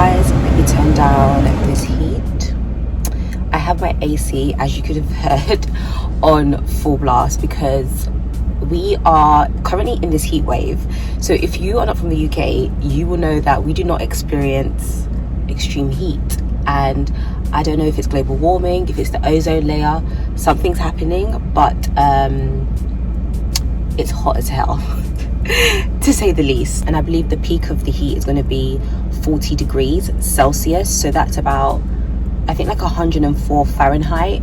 guys, let me turn down this heat. I have my AC, as you could have heard, on full blast because we are currently in this heat wave. So if you are not from the UK, you will know that we do not experience extreme heat. And I don't know if it's global warming, if it's the ozone layer, something's happening, but it's hot as hell to say the least. And I believe the peak of the heat is going to be 40 degrees Celsius, so that's about, I think, like 104 Fahrenheit,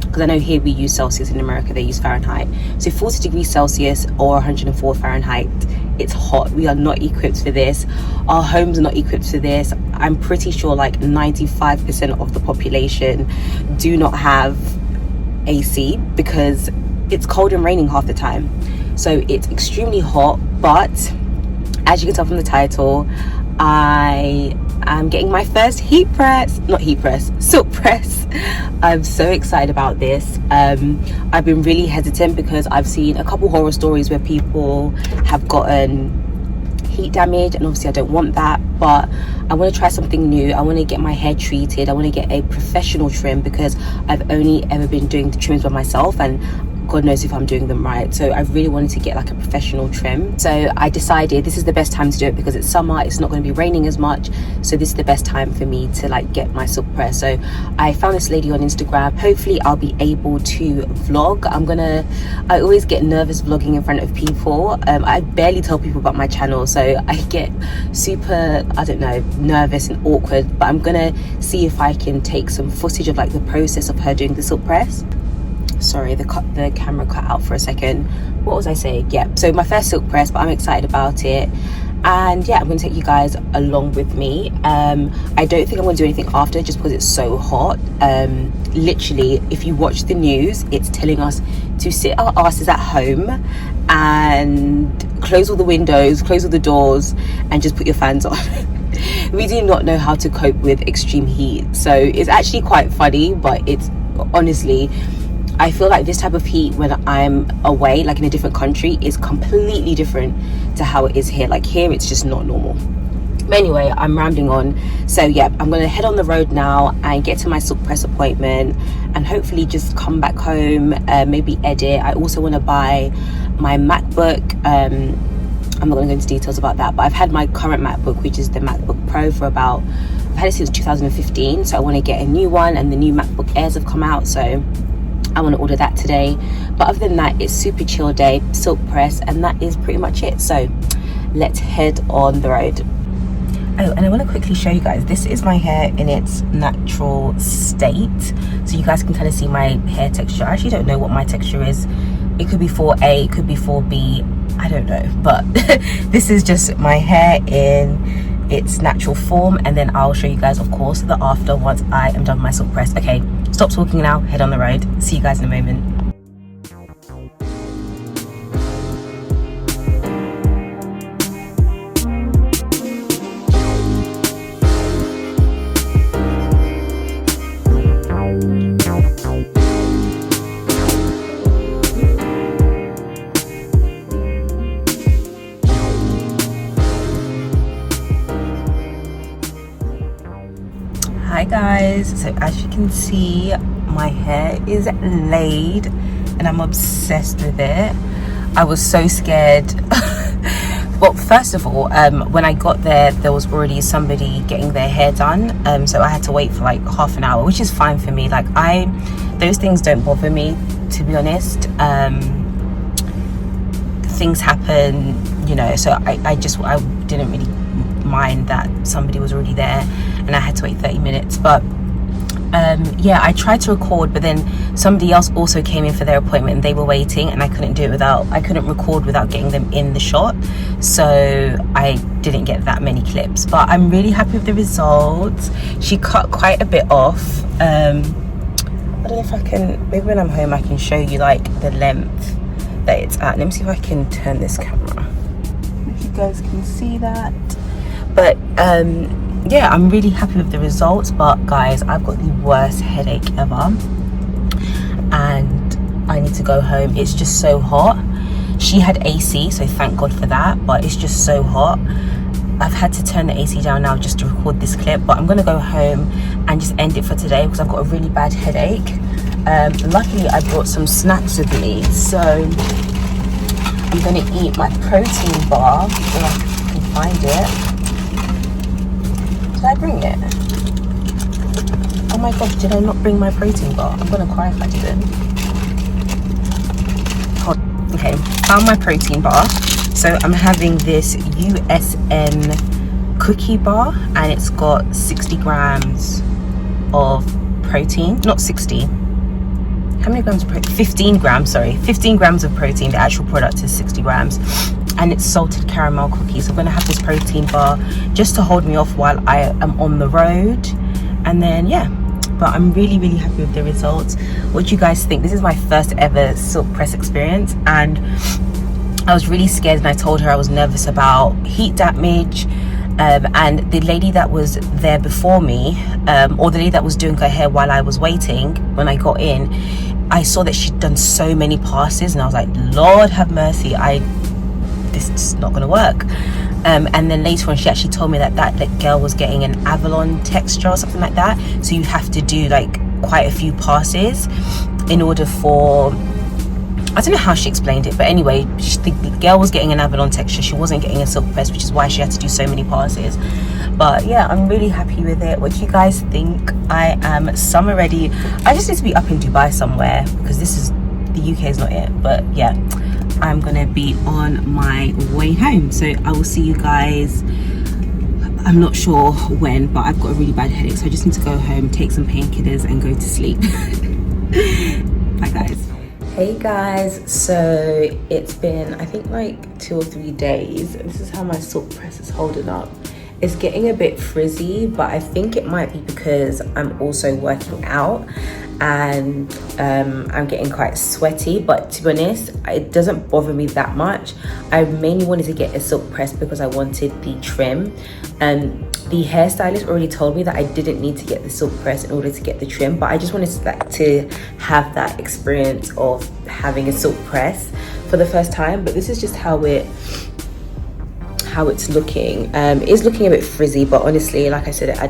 because I know here we use Celsius, in America they use Fahrenheit. So 40 degrees Celsius or 104 Fahrenheit, it's hot. We are not equipped for this. Our homes are not equipped for this. I'm pretty sure like 95% of the population do not have AC because it's cold and raining half the time. So it's extremely hot, but as you can tell from the title, I am getting my first silk press. I'm so excited about this. I've been really hesitant because I've seen a couple horror stories where people have gotten heat damage, and obviously I don't want that, but I want to try something new. I want to get my hair treated. I want to get a professional trim because I've only ever been doing the trims by myself, and God knows if I'm doing them right. So I really wanted to get like a professional trim. So I decided this is the best time to do it because it's summer, it's not going to be raining as much. So this is the best time for me to like get my silk press. So I found this lady on Instagram. Hopefully I'll be able to vlog. I always get nervous vlogging in front of people. I barely tell people about my channel, so I get super, I don't know, nervous and awkward, but I'm gonna see if I can take some footage of like the process of her doing the silk press. Sorry, the camera cut out for a second. What was I saying? Yeah, so my first silk press, but I'm excited about it. And yeah, I'm going to take you guys along with me. I don't think I'm going to do anything after just because it's so hot. Literally, if you watch the news, it's telling us to sit our asses at home and close all the windows, close all the doors, and just put your fans on. We do not know how to cope with extreme heat. So it's actually quite funny, but it's honestly, I feel like this type of heat when I'm away, like in a different country, is completely different to how it is here. Like here, it's just not normal. But anyway, I'm rambling on. So yeah, I'm going to head on the road now and get to my silk press appointment and hopefully just come back home, maybe edit. I also want to buy my MacBook. I'm not going to go into details about that, but I've had my current MacBook, which is the MacBook Pro, I've had it since 2015. So I want to get a new one, and the new MacBook Airs have come out. So I want to order that today. But other than that, it's super chill day, silk press, and that is pretty much it. So let's head on the road. Oh, and I want to quickly show you guys, this is my hair in its natural state, so you guys can kind of see my hair texture. I actually don't know what my texture is. It could be 4A, it could be 4B, I don't know, but this is just my hair in its natural form, and then I'll show you guys, of course, the after once I am done with my silk press. Okay, stop talking now, head on the road. See you guys in a moment. Hi guys, so as you can see, my hair is laid and I'm obsessed with it. I was so scared. Well, first of all, when I got there was already somebody getting their hair done, so I had to wait for like half an hour, which is fine for me. Like those things don't bother me, to be honest. Things happen, you know, so I didn't really mind that somebody was already there and I had to wait 30 minutes. But yeah, I tried to record, but then somebody else also came in for their appointment and they were waiting, and I couldn't record without getting them in the shot, so I didn't get that many clips. But I'm really happy with the results. She cut quite a bit off. I don't know if I can, maybe when I'm home I can show you like the length that it's at. Let me see if I can turn this camera, if you guys can see that. But yeah, I'm really happy with the results. But guys, I've got the worst headache ever and I need to go home. It's just so hot. She had AC, so thank God for that, but it's just so hot. I've had to turn the AC down now just to record this clip, but I'm gonna go home and just end it for today because I've got a really bad headache. Luckily I brought some snacks with me, so I'm gonna eat my protein bar if I can find it. Did I bring it? Oh my god, did I not bring my protein bar? I'm gonna cry if I didn't. Okay, found my protein bar. So I'm having this USN cookie bar, and it's got 60 grams of protein. Not 60. How many grams of protein? 15 grams, sorry. 15 grams of protein. The actual product is 60 grams. And it's salted caramel cookies. I'm going to have this protein bar just to hold me off while I am on the road. And then, yeah. But I'm really, really happy with the results. What do you guys think? This is my first ever silk press experience. And I was really scared, and I told her I was nervous about heat damage. And the lady that was there before me, or the lady that was doing her hair while I was waiting, when I got in, I saw that she'd done so many passes, and I was like, Lord have mercy, this is not gonna work. And then later on, she actually told me that girl was getting an Avalon texture or something like that. So you have to do like quite a few passes in order for, I don't know how she explained it, but anyway, the girl was getting an Avalon texture. She wasn't getting a silk press, which is why she had to do so many passes. But yeah, I'm really happy with it. What do you guys think? I am summer ready. I just need to be up in Dubai somewhere because the UK is not it. But yeah, I'm gonna be on my way home. So I will see you guys, I'm not sure when, but I've got a really bad headache. So I just need to go home, take some painkillers and go to sleep. Bye guys. Hey guys, so it's been I think like 2 or 3 days. This is how my silk press is holding up. It's getting a bit frizzy, but I think it might be because I'm also working out and I'm getting quite sweaty. But to be honest, it doesn't bother me that much. I mainly wanted to get a silk press because I wanted the trim. The hairstylist already told me that I didn't need to get the silk press in order to get the trim, but I just wanted to have that experience of having a silk press for the first time. But this is just how it's looking. It is looking a bit frizzy, but honestly, like I said, I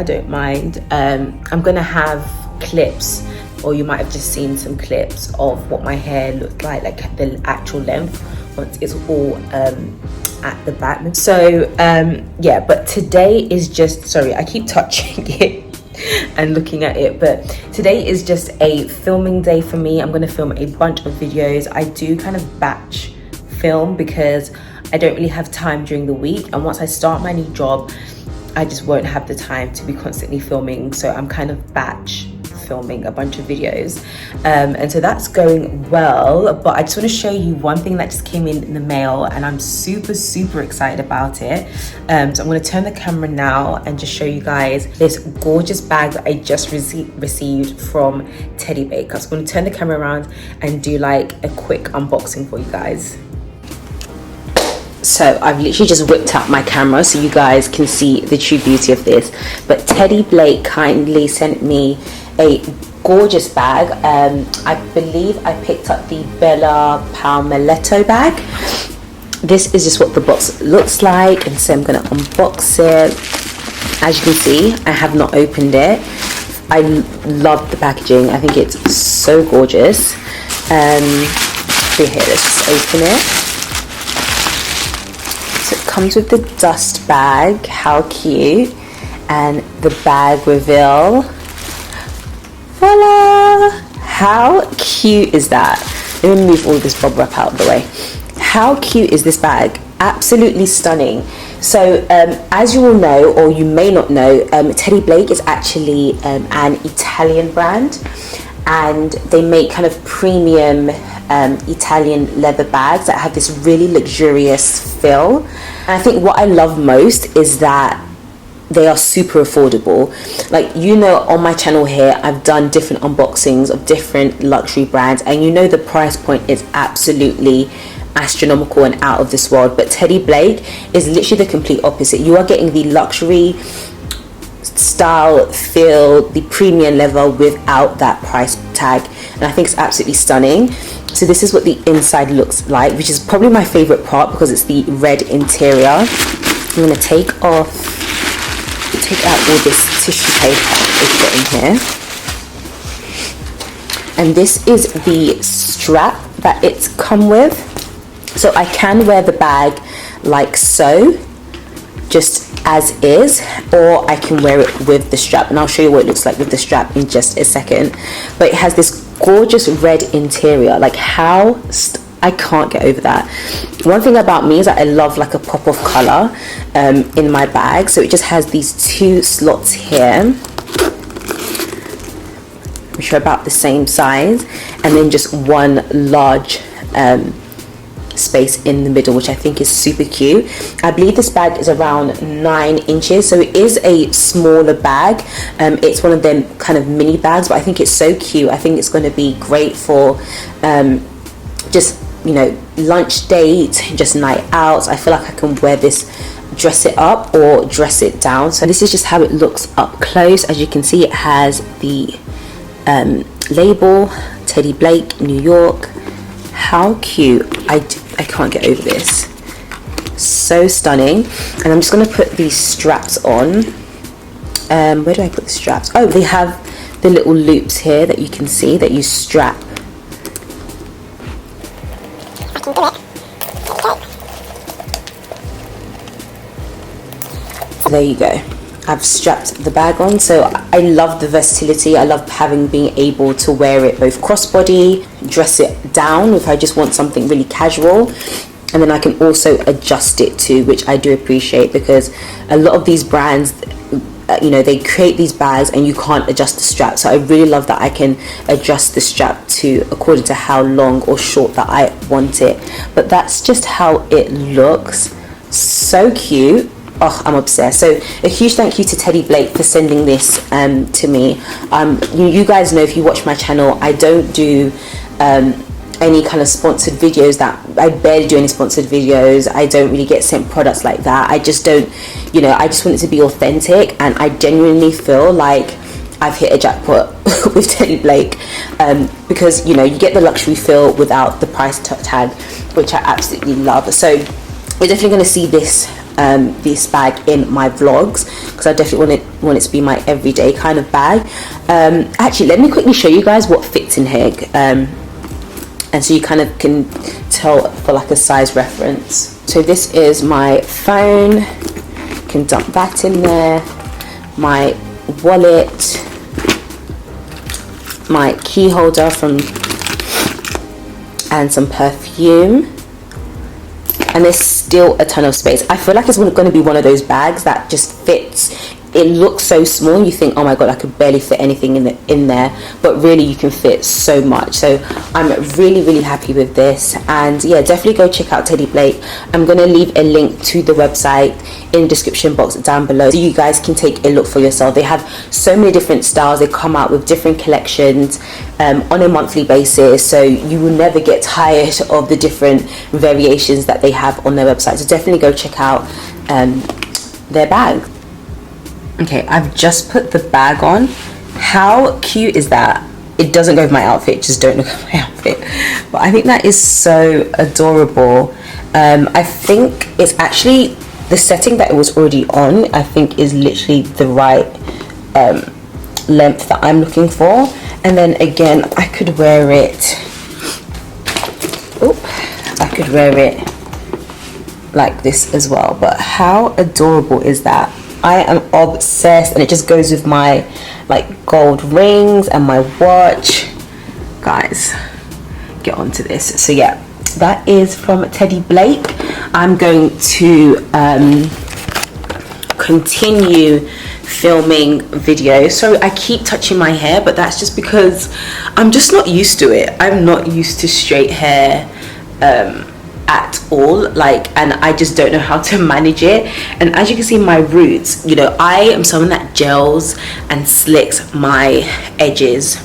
don't mind. I'm gonna have clips, or you might have just seen some clips of what my hair looked like the actual length once it's all at the back. So yeah, but today is just, sorry, I keep touching it and looking at it, but today is just a filming day for me. I'm going to film a bunch of videos. I do kind of batch film because I don't really have time during the week, and once I start my new job, I just won't have the time to be constantly filming. So I'm kind of batch filming a bunch of videos, and so that's going well. But I just want to show you one thing that just came in the mail, and I'm super excited about it. So I'm going to turn the camera now and just show you guys this gorgeous bag that I just received from Teddy Baker. So I'm going to turn the camera around and do like a quick unboxing for you guys. So I've literally just whipped out my camera so you guys can see the true beauty of this. But Teddy Blake kindly sent me a gorgeous bag. I believe I picked up the Bella Palmetto bag. This is just what the box looks like, and so I'm going to unbox it. As you can see, I have not opened it. I love the packaging. I think it's so gorgeous. So here, let's just open it. So it comes with the dust bag. How cute. And the bag reveal. Voila! How cute is that? Let me move all this bubble wrap out of the way. How cute is this bag? Absolutely stunning. So as you all know, or you may not know, Teddy Blake is actually an Italian brand, and they make kind of premium Italian leather bags that have this really luxurious feel. And I think what I love most is that they are super affordable. Like, you know, on my channel here, I've done different unboxings of different luxury brands, and you know the price point is absolutely astronomical and out of this world. But Teddy Blake is literally the complete opposite. You are getting the luxury style, feel, the premium level without that price tag, and I think it's absolutely stunning. So this is what the inside looks like, which is probably my favorite part because it's the red interior. I'm going to take out all this tissue paper we've got in here. And this is the strap that it's come with. So I can wear the bag like so, just as is, or I can wear it with the strap, and I'll show you what it looks like with the strap in just a second. But it has this gorgeous red interior. Like, I can't get over that. One thing about me is that I love like a pop of color in my bag. So it just has these 2 slots here, which are about the same size, and then just one large space in the middle, which I think is super cute. I believe this bag is around 9 inches, so it is a smaller bag. It's one of them kind of mini bags, but I think it's so cute. I think it's going to be great for just, you know, lunch date, just night out. I feel like I can wear this, dress it up or dress it down. So this is just how it looks up close. As you can see, it has the label, Teddy Blake, New York. How cute. I can't get over this. So stunning. And I'm just going to put these straps on. Where do I put the straps? Oh, they have the little loops here that you can see that you strap. I can do it. So there you go. I've strapped the bag on. So I love the versatility. I love being able to wear it both crossbody, dress it down if I just want something really casual, and then I can also adjust it too, which I do appreciate, because a lot of these brands, you know, they create these bags and you can't adjust the strap. So I really love that I can adjust the strap to according to how long or short that I want it. But that's just how it looks. So cute. Oh, I'm obsessed. So a huge thank you to Teddy Blake for sending this to me. You guys know, if you watch my channel, I don't do any kind of sponsored videos. That I barely do any sponsored videos. I don't really get sent products like that. I just don't, you know, I just want it to be authentic, and I genuinely feel like I've hit a jackpot with Teddy Blake, because, you know, you get the luxury feel without the price tag, which I absolutely love. So we're definitely going to see this bag in my vlogs, because I definitely want it to be my everyday kind of bag. Actually, let me quickly show you guys what fits in here, and so you kind of can tell for like a size reference. So this is my phone, you can dump that in there, my wallet, my key holder and some perfume. And there's still a ton of space. I feel like it's going to be one of those bags that just fits. It looks so small, you think, oh my god, I could barely fit anything in there, but really you can fit so much. So I'm really happy with this. And yeah, definitely go check out Teddy Blake. I'm going to leave a link to the website in the description box down below, so you guys can take a look for yourself. They have so many different styles. They come out with different collections on a monthly basis, so you will never get tired of the different variations that they have on their website. So definitely go check out their bag. Okay, I've just put the bag on. How cute is that? It doesn't go with my outfit, just don't look at my outfit. But I think that is so adorable. I think it's actually the setting that it was already on, I think is literally the right length that I'm looking for. And then again, I could wear it, like this as well. But how adorable is that? I am obsessed, and it just goes with my like gold rings and my watch. Guys, get onto this. So yeah, that is from Teddy Blake. I'm going to continue filming videos. Sorry, I keep touching my hair, but that's just because I'm just not used to it. I'm not used to straight hair at all, like, and I just don't know how to manage it. And as you can see, my roots, you know, I am someone that gels and slicks my edges.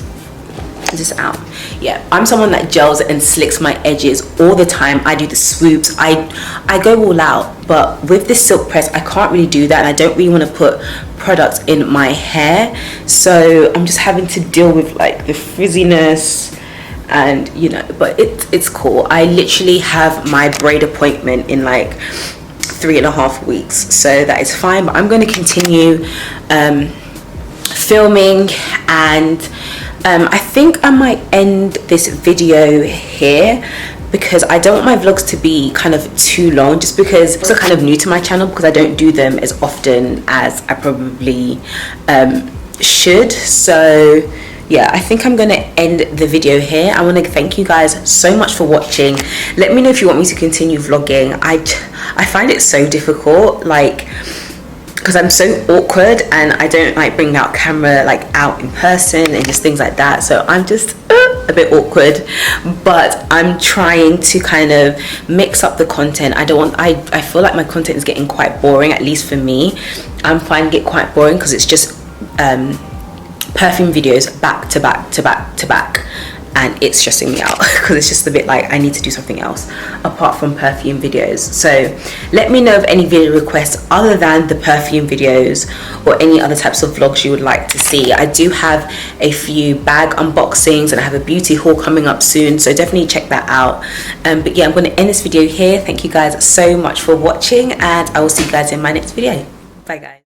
Is this out? Yeah, I'm someone that gels and slicks my edges all the time. I do the swoops, I go all out. But with this silk press, I can't really do that, and I don't really want to put products in my hair, so I'm just having to deal with like the frizziness. And you know, but it's cool. I literally have my braid appointment in like 3.5 weeks, so that is fine. But I'm going to continue filming, and I think I might end this video here, because I don't want my vlogs to be kind of too long, just because I'm kind of new to my channel, because I don't do them as often as I probably should. So yeah, I think I'm gonna end the video here. I want to thank you guys so much for watching. Let me know if you want me to continue vlogging. I find it so difficult, like, because I'm so awkward and I don't like bring out camera like out in person and just things like that. So I'm just a bit awkward, but I'm trying to kind of mix up the content. I feel like my content is getting quite boring, at least for me. I'm finding it quite boring because it's just perfume videos back to back to back to back, and it's stressing me out because it's just a bit like I need to do something else apart from perfume videos. So let me know of any video requests other than the perfume videos, or any other types of vlogs you would like to see. I do have a few bag unboxings and I have a beauty haul coming up soon, so definitely check that out. But yeah, I'm going to end this video here. Thank you guys so much for watching, and I will see you guys in my next video. Bye guys.